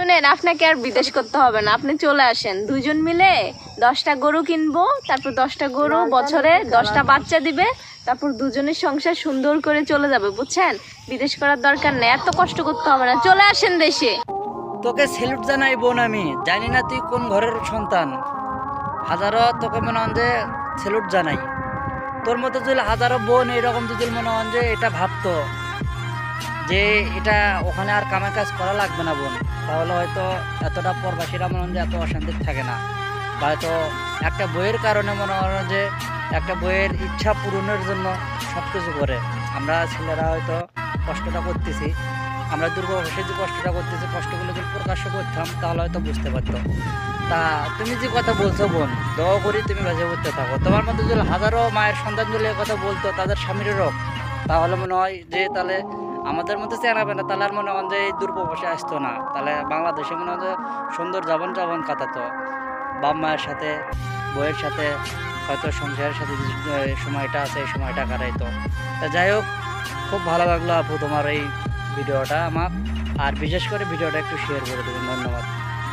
শুনেন, আপনাকে আর বিদেশ করতে হবে না, আপনি চলে আসেন, দুইজন মিলে 10টা গরু কিনবো, তারপর 10টা গরু বছরে 10টা বাচ্চা দিবে, তারপর দুজনের সংসার সুন্দর করে চলে যাবে, বুঝছেন? বিদেশ করার দরকার নেই, এত কষ্ট করতে হবে না, চলে আসেন দেশে। তোকে স্যালুট জানাই বোন, আমি জানি না তুই কোন ঘরের সন্তান, হাজারো তোকে মনে হন যে স্যালুট জানাই। তোর মতো যদি হাজারো বোন এরকম যদি মনে হন যে এটা ভাবতো যে এটা ওখানে আর কামের কাজ করা লাগবে না বোন, তাহলে হয়তো এতটা প্রবাসীরা মনে হন যে এত অশান্তি থাকে না, বা হয়তো একটা বইয়ের কারণে মনে হয় যে একটা বইয়ের ইচ্ছা পূরণের জন্য সব কিছু করে। আমরা ছেলেরা হয়তো কষ্টটা করতেছি, আমরা দুর্গবশে যে কষ্টটা করতেছি, কষ্টগুলো যদি প্রকাশ্য করতাম তাহলে হয়তো বুঝতে পারতো। তা তুমি যে কথা বলছো বোন, দোয়া করি তুমি বেঁচে করতে থাকো। তোমার মধ্যে যদি হাজারো মায়ের সন্তান যদি কথা বলতো তাদের স্বামীরও, তাহলে মনে হয় যে তাহলে আমাদের মধ্যে চেনাবে না, তাহলে আর মনে হয় যে এই দুর্গবশে আসতো না, তাহলে বাংলাদেশে মনে হয় যে সুন্দর যাপন কাটাতো বাপ মায়ের সাথে, বইয়ের সাথে, হয়তো সংসারের সাথে যে সময়টা আছে এই সময়টা কাটাইতো। তা যাই হোক, খুব ভালো লাগলো আপু তোমার এই ভিডিওটা আমার, আর বিশেষ করে ভিডিওটা একটু শেয়ার করে দেবেন, ধন্যবাদ।